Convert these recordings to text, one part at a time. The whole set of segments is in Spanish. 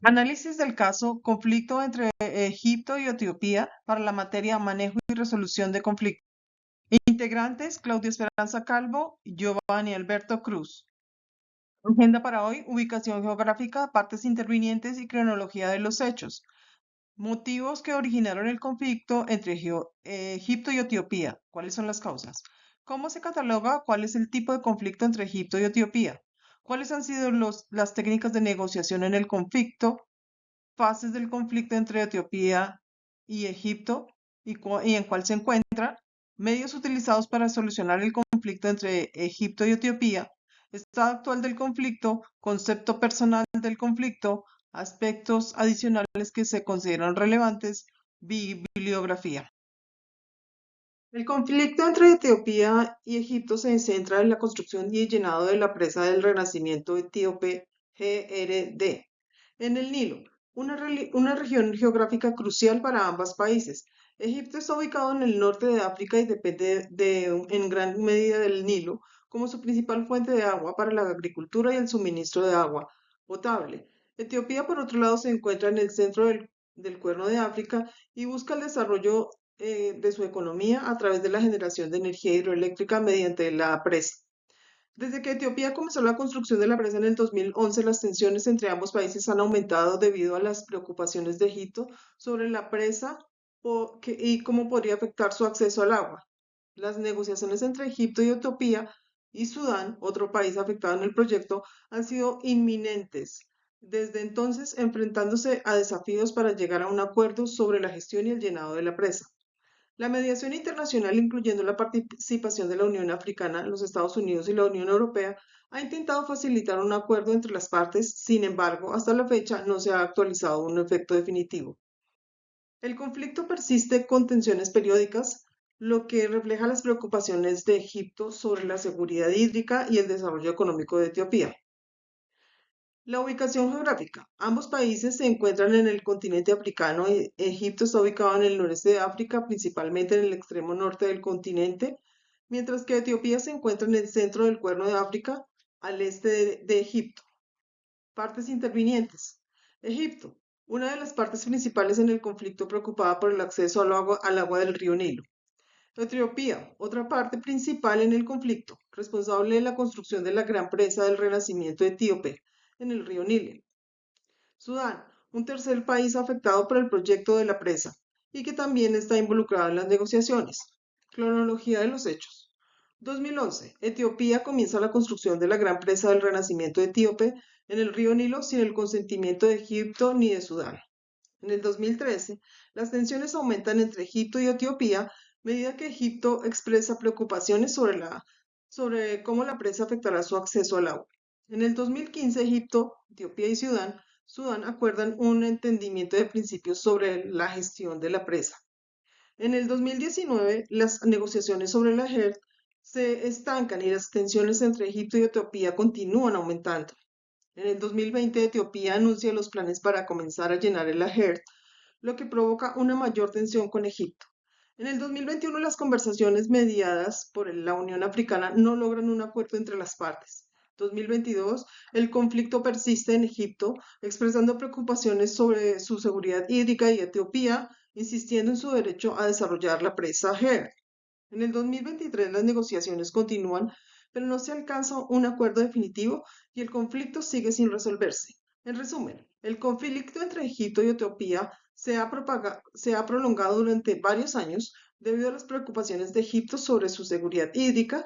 Análisis del caso conflicto entre Egipto y Etiopía para la materia manejo y resolución de conflictos. Integrantes: Claudia Esperanza Calvo y Giovanni Alberto Cruz. Agenda para hoy: ubicación geográfica, partes intervinientes y cronología de los hechos. Motivos que originaron el conflicto entre Egipto y Etiopía. ¿Cuáles son las causas? ¿Cómo se cataloga cuál es el tipo de conflicto entre Egipto y Etiopía? ¿Cuáles han sido las técnicas de negociación en el conflicto? Fases del conflicto entre Etiopía y Egipto y en cuál se encuentra, medios utilizados para solucionar el conflicto entre Egipto y Etiopía, estado actual del conflicto, concepto personal del conflicto, aspectos adicionales que se consideran relevantes, bibliografía. El conflicto entre Etiopía y Egipto se centra en la construcción y llenado de la presa del Renacimiento etíope GRD en el Nilo, una región geográfica crucial para ambos países. Egipto está ubicado en el norte de África y depende en gran medida del Nilo como su principal fuente de agua para la agricultura y el suministro de agua potable. Etiopía, por otro lado, se encuentra en el centro del Cuerno de África y busca el desarrollo de su economía a través de la generación de energía hidroeléctrica mediante la presa. Desde que Etiopía comenzó la construcción de la presa en el 2011, las tensiones entre ambos países han aumentado debido a las preocupaciones de Egipto sobre la presa y cómo podría afectar su acceso al agua. Las negociaciones entre Egipto y Etiopía y Sudán, otro país afectado en el proyecto, han sido inminentes. Desde entonces, enfrentándose a desafíos para llegar a un acuerdo sobre la gestión y el llenado de la presa. La mediación internacional, incluyendo la participación de la Unión Africana, los Estados Unidos y la Unión Europea, ha intentado facilitar un acuerdo entre las partes. Sin embargo, hasta la fecha no se ha actualizado un efecto definitivo. El conflicto persiste con tensiones periódicas, lo que refleja las preocupaciones de Egipto sobre la seguridad hídrica y el desarrollo económico de Etiopía. La ubicación geográfica. Ambos países se encuentran en el continente africano. Egipto está ubicado en el noreste de África, principalmente en el extremo norte del continente, mientras que Etiopía se encuentra en el centro del Cuerno de África, al este de Egipto. Partes intervinientes. Egipto, una de las partes principales en el conflicto preocupada por el acceso al agua del río Nilo. Etiopía, otra parte principal en el conflicto, responsable de la construcción de la gran presa del Renacimiento etíope en el río Nilo. Sudán, un tercer país afectado por el proyecto de la presa y que también está involucrado en las negociaciones. Cronología de los hechos. 2011. Etiopía comienza la construcción de la gran presa del Renacimiento etíope en el río Nilo sin el consentimiento de Egipto ni de Sudán. En el 2013, las tensiones aumentan entre Egipto y Etiopía a medida que Egipto expresa preocupaciones sobre cómo la presa afectará su acceso al agua. En el 2015, Egipto, Etiopía y Sudán acuerdan un entendimiento de principios sobre la gestión de la presa. En el 2019, las negociaciones sobre la JERD se estancan y las tensiones entre Egipto y Etiopía continúan aumentando. En el 2020, Etiopía anuncia los planes para comenzar a llenar el JERD, lo que provoca una mayor tensión con Egipto. En el 2021, las conversaciones mediadas por la Unión Africana no logran un acuerdo entre las partes. 2022, el conflicto persiste en Egipto, expresando preocupaciones sobre su seguridad hídrica y Etiopía, insistiendo en su derecho a desarrollar la presa JERD. En el 2023 las negociaciones continúan, pero no se alcanza un acuerdo definitivo y el conflicto sigue sin resolverse. En resumen, el conflicto entre Egipto y Etiopía se ha prolongado durante varios años debido a las preocupaciones de Egipto sobre su seguridad hídrica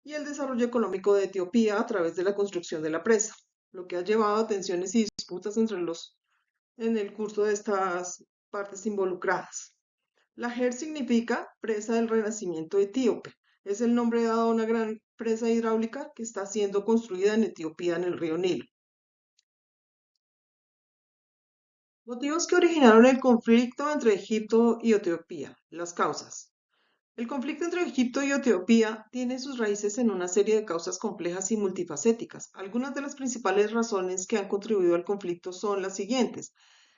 y el desarrollo económico de Etiopía a través de la construcción de la presa, lo que ha llevado a tensiones y disputas en el curso de estas partes involucradas. La JERD significa presa del Renacimiento etíope. Es el nombre dado a una gran presa hidráulica que está siendo construida en Etiopía en el río Nilo. Motivos que originaron el conflicto entre Egipto y Etiopía. Las causas. El conflicto entre Egipto y Etiopía tiene sus raíces en una serie de causas complejas y multifacéticas. Algunas de las principales razones que han contribuido al conflicto son las siguientes.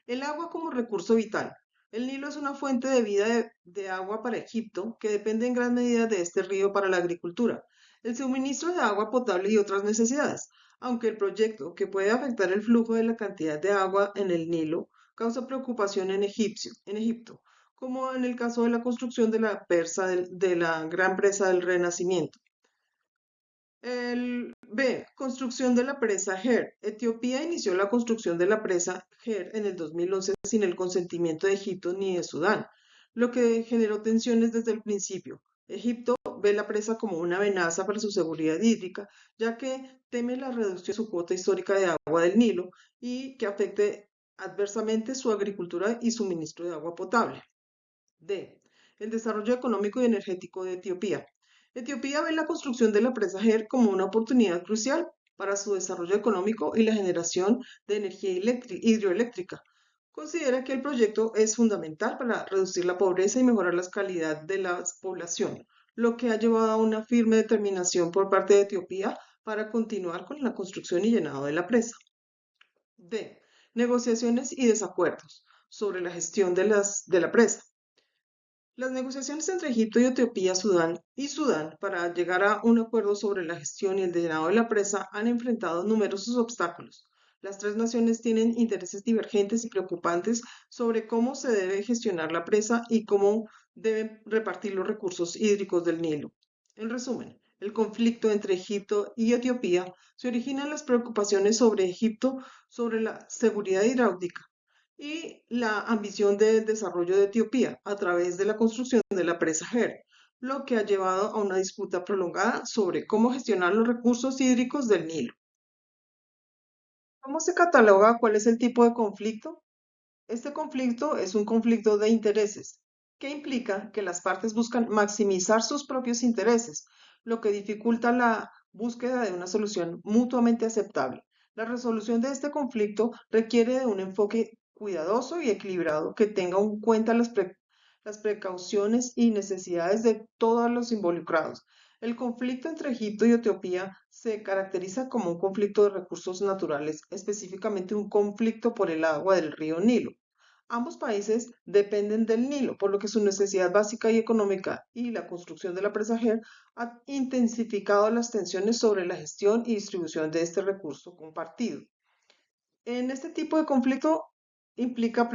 El agua como recurso vital. El Nilo es una fuente de vida de agua para Egipto que depende en gran medida de este río para la agricultura, el suministro de agua potable y otras necesidades. Aunque el proyecto, que puede afectar el flujo de la cantidad de agua en el Nilo, causa preocupación en Egipto, como en el caso de la construcción de la de la gran presa del Renacimiento. Construcción de la presa Her. Etiopía inició la construcción de la presa Her en el 2011 sin el consentimiento de Egipto ni de Sudán, lo que generó tensiones desde el principio. Egipto ve la presa como una amenaza para su seguridad hídrica, ya que teme la reducción de su cuota histórica de agua del Nilo y que afecte adversamente su agricultura y suministro de agua potable. D. El desarrollo económico y energético de Etiopía. Etiopía ve la construcción de la presa Her como una oportunidad crucial para su desarrollo económico y la generación de energía hidroeléctrica. Considera que el proyecto es fundamental para reducir la pobreza y mejorar la calidad de la población, lo que ha llevado a una firme determinación por parte de Etiopía para continuar con la construcción y llenado de la presa. D. Negociaciones y desacuerdos sobre la gestión de la presa. Las negociaciones entre Egipto y Etiopía y Sudán para llegar a un acuerdo sobre la gestión y el llenado de la presa han enfrentado numerosos obstáculos. Las tres naciones tienen intereses divergentes y preocupantes sobre cómo se debe gestionar la presa y cómo deben repartir los recursos hídricos del Nilo. En resumen, el conflicto entre Egipto y Etiopía se origina en las preocupaciones sobre Egipto sobre la seguridad hidráulica y la ambición de desarrollo de Etiopía a través de la construcción de la presa Her, lo que ha llevado a una disputa prolongada sobre cómo gestionar los recursos hídricos del Nilo. ¿Cómo se cataloga cuál es el tipo de conflicto? Este conflicto es un conflicto de intereses, que implica que las partes buscan maximizar sus propios intereses, lo que dificulta la búsqueda de una solución mutuamente aceptable. La resolución de este conflicto requiere de un enfoque cuidadoso y equilibrado que tenga en cuenta las precauciones y necesidades de todos los involucrados. El conflicto entre Egipto y Etiopía se caracteriza como un conflicto de recursos naturales, específicamente un conflicto por el agua del río Nilo. Ambos países dependen del Nilo, por lo que su necesidad básica y económica y la construcción de la presa Her ha intensificado las tensiones sobre la gestión y distribución de este recurso compartido. En este tipo de conflicto implica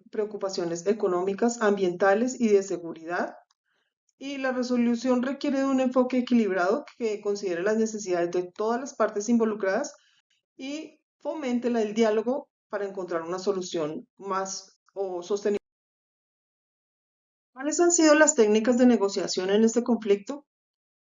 preocupaciones económicas, ambientales y de seguridad, y la resolución requiere de un enfoque equilibrado que considere las necesidades de todas las partes involucradas y fomente el diálogo para encontrar una solución más sostenible. ¿Cuáles han sido las técnicas de negociación en este conflicto?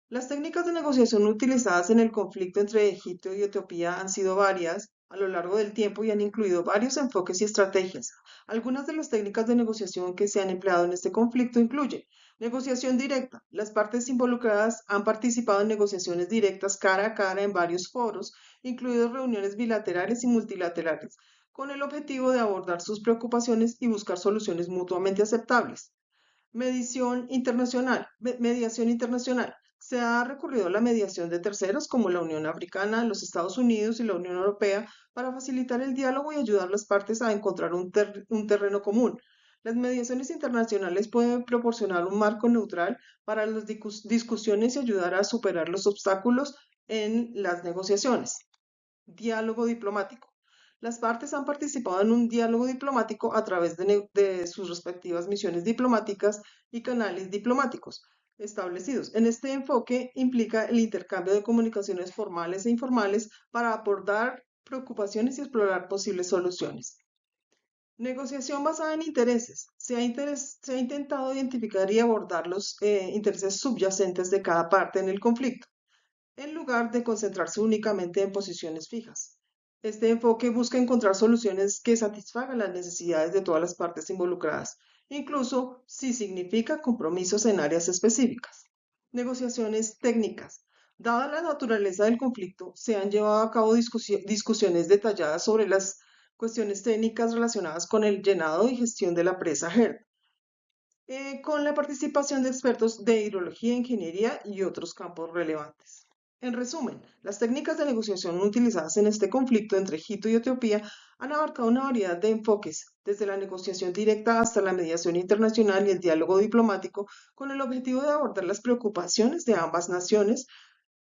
Las técnicas de negociación utilizadas en el conflicto entre Egipto y Etiopía han sido varias a lo largo del tiempo y han incluido varios enfoques y estrategias. Algunas de las técnicas de negociación que se han empleado en este conflicto incluyen negociación directa. Las partes involucradas han participado en negociaciones directas cara a cara en varios foros, incluidos reuniones bilaterales y multilaterales, con el objetivo de abordar sus preocupaciones y buscar soluciones mutuamente aceptables. Mediación internacional. Se ha recurrido a la mediación de terceros como la Unión Africana, los Estados Unidos y la Unión Europea para facilitar el diálogo y ayudar a las partes a encontrar un terreno común. Las mediaciones internacionales pueden proporcionar un marco neutral para las discusiones y ayudar a superar los obstáculos en las negociaciones. Diálogo diplomático. Las partes han participado en un diálogo diplomático a través de sus respectivas misiones diplomáticas y canales diplomáticos establecidos. En este enfoque implica el intercambio de comunicaciones formales e informales para abordar preocupaciones y explorar posibles soluciones. Negociación basada en intereses. Se ha intentado identificar y abordar los intereses subyacentes de cada parte en el conflicto, en lugar de concentrarse únicamente en posiciones fijas. Este enfoque busca encontrar soluciones que satisfagan las necesidades de todas las partes involucradas, incluso si significa compromisos en áreas específicas. Negociaciones técnicas. Dada la naturaleza del conflicto, se han llevado a cabo discusiones detalladas sobre las cuestiones técnicas relacionadas con el llenado y gestión de la presa Her, con la participación de expertos de hidrología, ingeniería y otros campos relevantes. En resumen, las técnicas de negociación utilizadas en este conflicto entre Egipto y Etiopía han abarcado una variedad de enfoques, desde la negociación directa hasta la mediación internacional y el diálogo diplomático, con el objetivo de abordar las preocupaciones de ambas naciones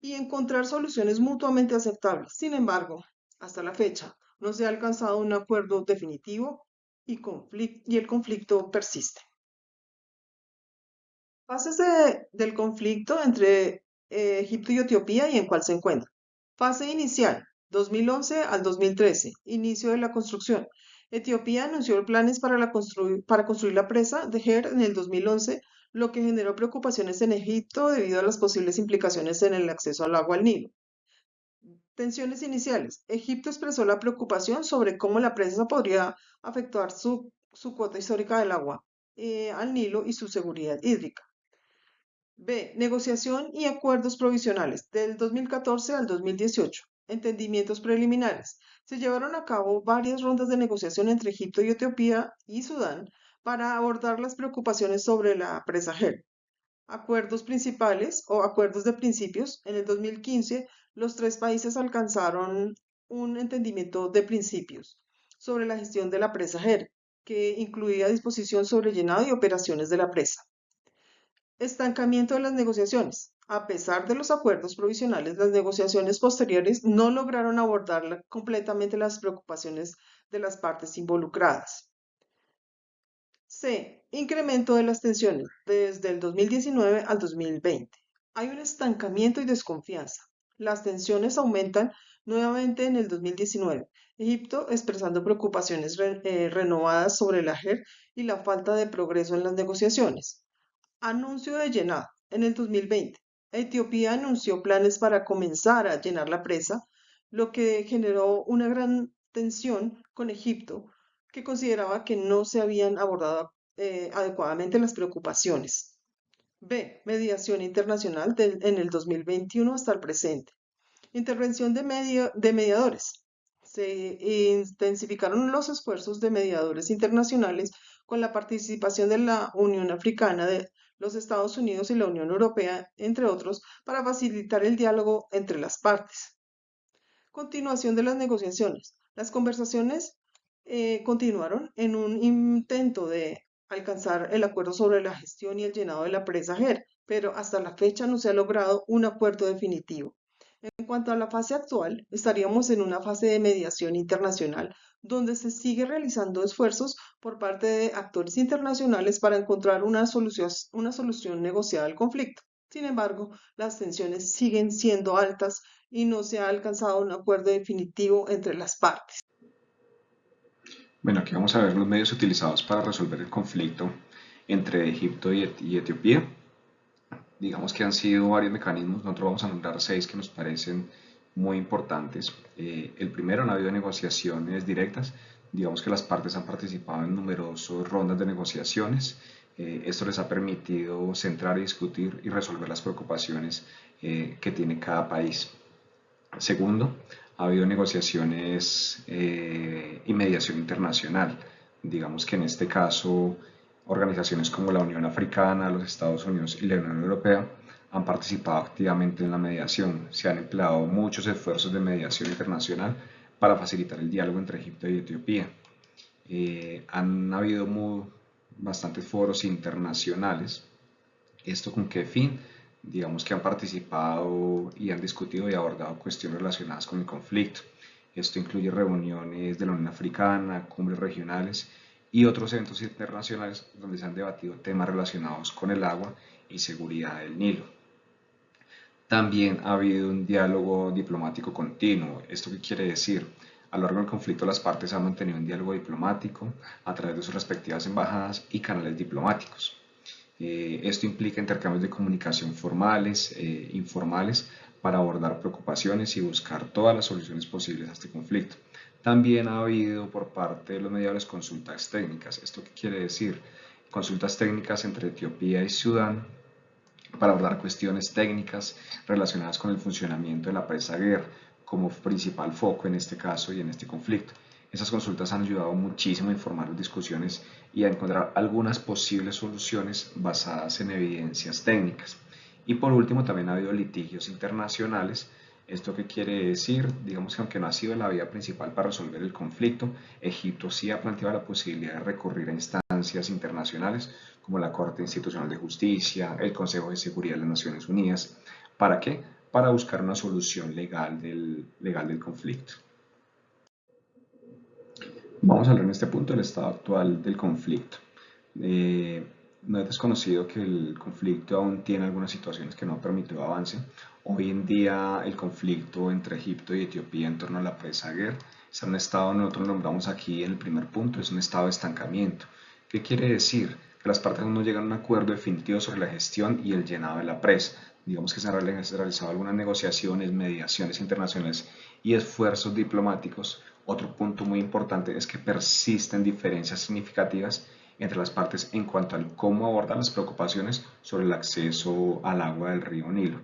y encontrar soluciones mutuamente aceptables. Sin embargo, hasta la fecha, no se ha alcanzado un acuerdo definitivo y el conflicto persiste. Fases del conflicto entre Egipto y Etiopía y en cuál se encuentra. Fase inicial, 2011 al 2013, inicio de la construcción. Etiopía anunció planes para construir la presa de Her en el 2011, lo que generó preocupaciones en Egipto debido a las posibles implicaciones en el acceso al agua al Nilo. Tensiones iniciales. Egipto expresó la preocupación sobre cómo la presa podría afectar su cuota histórica del agua al Nilo y su seguridad hídrica. B. Negociación y acuerdos provisionales del 2014 al 2018. Entendimientos preliminares. Se llevaron a cabo varias rondas de negociación entre Egipto y Etiopía y Sudán para abordar las preocupaciones sobre la presa Her. Acuerdos principales o acuerdos de principios. En el 2015, los tres países alcanzaron un entendimiento de principios sobre la gestión de la presa Her, que incluía disposición sobre llenado y operaciones de la presa. Estancamiento de las negociaciones. A pesar de los acuerdos provisionales, las negociaciones posteriores no lograron abordar completamente las preocupaciones de las partes involucradas. C. Incremento de las tensiones desde el 2019 al 2020. Hay un estancamiento y desconfianza. Las tensiones aumentan nuevamente en el 2019. Egipto expresando preocupaciones renovadas sobre la JER y la falta de progreso en las negociaciones. Anuncio de llenado. En el 2020, Etiopía anunció planes para comenzar a llenar la presa, lo que generó una gran tensión con Egipto, que consideraba que no se habían abordado adecuadamente las preocupaciones. B. Mediación internacional en el 2021 hasta el presente. Intervención de mediadores. Se intensificaron los esfuerzos de mediadores internacionales con la participación de la Unión Africana, de los Estados Unidos y la Unión Europea, entre otros, para facilitar el diálogo entre las partes. Continuación de las negociaciones. Las conversaciones continuaron en un intento de alcanzar el acuerdo sobre la gestión y el llenado de la presa Her, pero hasta la fecha no se ha logrado un acuerdo definitivo. En cuanto a la fase actual, estaríamos en una fase de mediación internacional, donde se sigue realizando esfuerzos por parte de actores internacionales para encontrar una solución negociada al conflicto. Sin embargo, las tensiones siguen siendo altas y no se ha alcanzado un acuerdo definitivo entre las partes. Bueno, aquí vamos a ver los medios utilizados para resolver el conflicto entre Egipto y Etiopía. Digamos que han sido varios mecanismos, nosotros vamos a nombrar 6 que nos parecen muy importantes. El primero, han habido negociaciones directas, digamos que las partes han participado en numerosas rondas de negociaciones. Esto les ha permitido centrar y discutir y resolver las preocupaciones que tiene cada país. Segundo, ha habido negociaciones y mediación internacional. Digamos que en este caso, organizaciones como la Unión Africana, los Estados Unidos y la Unión Europea han participado activamente en la mediación. Se han empleado muchos esfuerzos de mediación internacional para facilitar el diálogo entre Egipto y Etiopía. Han habido bastantes foros internacionales. ¿Esto con qué fin? Digamos que han participado y han discutido y abordado cuestiones relacionadas con el conflicto. Esto incluye reuniones de la Unión Africana, cumbres regionales y otros eventos internacionales donde se han debatido temas relacionados con el agua y seguridad del Nilo. También ha habido un diálogo diplomático continuo. ¿Esto qué quiere decir? A lo largo del conflicto las partes han mantenido un diálogo diplomático a través de sus respectivas embajadas y canales diplomáticos. Esto implica intercambios de comunicación formales e informales para abordar preocupaciones y buscar todas las soluciones posibles a este conflicto. También ha habido por parte de los mediadores consultas técnicas. ¿Esto qué quiere decir? Consultas técnicas entre Etiopía y Sudán para abordar cuestiones técnicas relacionadas con el funcionamiento de la presa Guerra como principal foco en este caso y en este conflicto. Esas consultas han ayudado muchísimo a informar las discusiones y a encontrar algunas posibles soluciones basadas en evidencias técnicas. Y por último, también ha habido litigios internacionales. ¿Esto qué quiere decir? Digamos que aunque no ha sido la vía principal para resolver el conflicto, Egipto sí ha planteado la posibilidad de recurrir a instancias internacionales como la Corte Institucional de Justicia, el Consejo de Seguridad de las Naciones Unidas. ¿Para qué? para buscar una solución legal del conflicto. Vamos a hablar en este punto del estado actual del conflicto. No es desconocido que el conflicto aún tiene algunas situaciones que no han permitido avance. Hoy en día el conflicto entre Egipto y Etiopía en torno a la presa Guer es un estado, nosotros lo nombramos aquí en el primer punto, es un estado de estancamiento. ¿Qué quiere decir? Que las partes aún no llegan a un acuerdo definitivo sobre la gestión y el llenado de la presa. Digamos que se han realizado algunas negociaciones, mediaciones internacionales y esfuerzos diplomáticos. Otro punto muy importante es que persisten diferencias significativas entre las partes en cuanto al cómo abordar las preocupaciones sobre el acceso al agua del río Nilo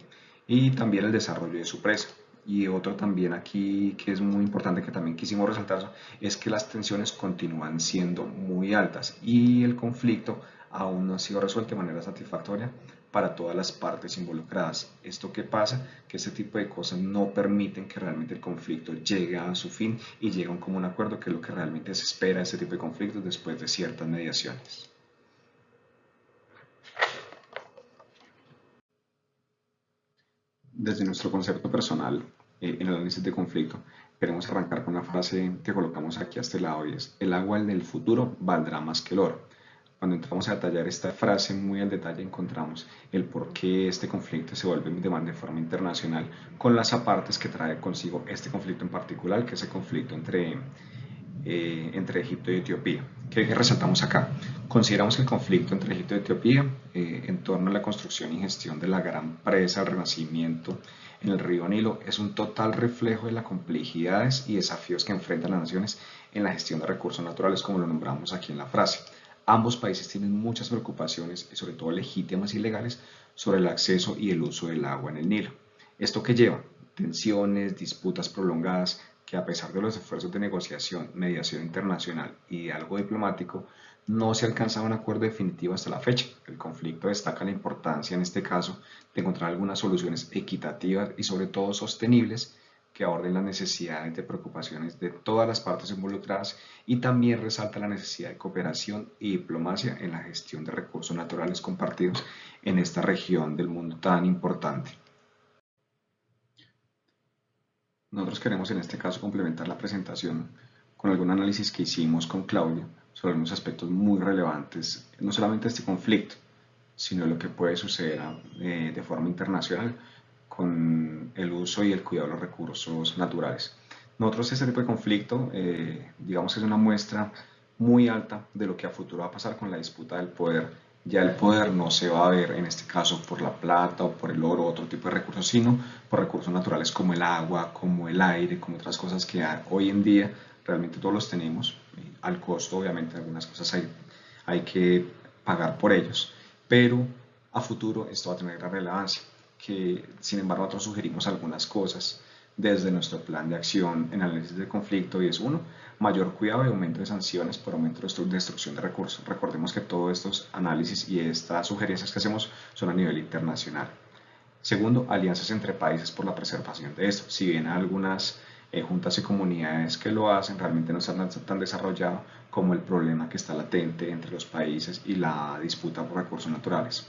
y también el desarrollo de su presa. Y otro también aquí que es muy importante que también quisimos resaltar es que las tensiones continúan siendo muy altas y el conflicto aún no ha sido resuelto de manera satisfactoria para todas las partes involucradas. ¿Esto qué pasa? Que este tipo de cosas no permiten que realmente el conflicto llegue a su fin y llegue a un común acuerdo, que es lo que realmente se espera de este tipo de conflictos después de ciertas mediaciones. Desde nuestro concepto personal, en el análisis de conflicto, queremos arrancar con una frase que colocamos aquí a este lado y es: el agua en el futuro valdrá más que el oro. Cuando entramos a detallar esta frase muy al detalle, encontramos el por qué este conflicto se vuelve de forma internacional, con las apartes que trae consigo este conflicto en particular, que es el conflicto entre Egipto y Etiopía. ¿Qué resaltamos acá? Consideramos que el conflicto entre Egipto y Etiopía en torno a la construcción y gestión de la gran presa del Renacimiento en el río Nilo es un total reflejo de las complejidades y desafíos que enfrentan las naciones en la gestión de recursos naturales, como lo nombramos aquí en la frase. Ambos países tienen muchas preocupaciones, y sobre todo legítimas y legales, sobre el acceso y el uso del agua en el Nilo. ¿Esto qué lleva? Tensiones, disputas prolongadas, que a pesar de los esfuerzos de negociación, mediación internacional y diálogo diplomático, no se alcanza un acuerdo definitivo hasta la fecha. El conflicto destaca la importancia en este caso de encontrar algunas soluciones equitativas y sobre todo sostenibles que aborden las necesidades de preocupaciones de todas las partes involucradas, y también resalta la necesidad de cooperación y diplomacia en la gestión de recursos naturales compartidos en esta región del mundo tan importante. Nosotros queremos en este caso complementar la presentación con algún análisis que hicimos con Claudia sobre unos aspectos muy relevantes, no solamente de este conflicto, sino lo que puede suceder de forma internacional con el uso y el cuidado de los recursos naturales. Nosotros este tipo de conflicto, digamos que es una muestra muy alta de lo que a futuro va a pasar con la disputa del poder. Ya el poder no se va a ver en este caso por la plata o por el oro o otro tipo de recursos, sino por recursos naturales como el agua, como el aire, como otras cosas que hoy en día realmente todos los tenemos, al costo obviamente algunas cosas hay que pagar por ellos, pero a futuro esto va a tener gran relevancia, que sin embargo nosotros sugerimos algunas cosas desde nuestro plan de acción en análisis de conflicto, y es uno, mayor cuidado y aumento de sanciones por aumento de destrucción de recursos. Recordemos que todos estos análisis y estas sugerencias que hacemos son a nivel internacional. Segundo, alianzas entre países por la preservación de esto. Si bien algunas juntas y comunidades que lo hacen realmente no están tan desarrollado como el problema que está latente entre los países y la disputa por recursos naturales.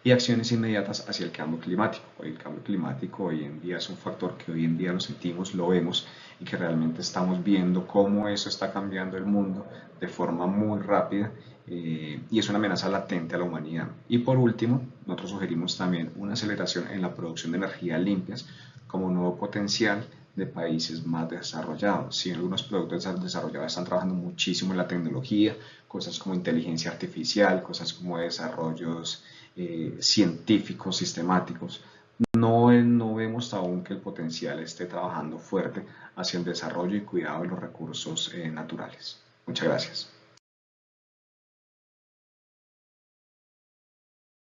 Y acciones inmediatas hacia el cambio climático. El cambio climático hoy en día es un factor que hoy en día lo sentimos, lo vemos, y que realmente estamos viendo cómo eso está cambiando el mundo de forma muy rápida, y es una amenaza latente a la humanidad. Y por último, nosotros sugerimos también una aceleración en la producción de energías limpias como un nuevo potencial de países más desarrollados. Si algunos productos desarrollados están trabajando muchísimo en la tecnología, cosas como inteligencia artificial, cosas como desarrollos científicos, sistemáticos, no vemos aún que el potencial esté trabajando fuerte hacia el desarrollo y cuidado de los recursos naturales. Muchas gracias.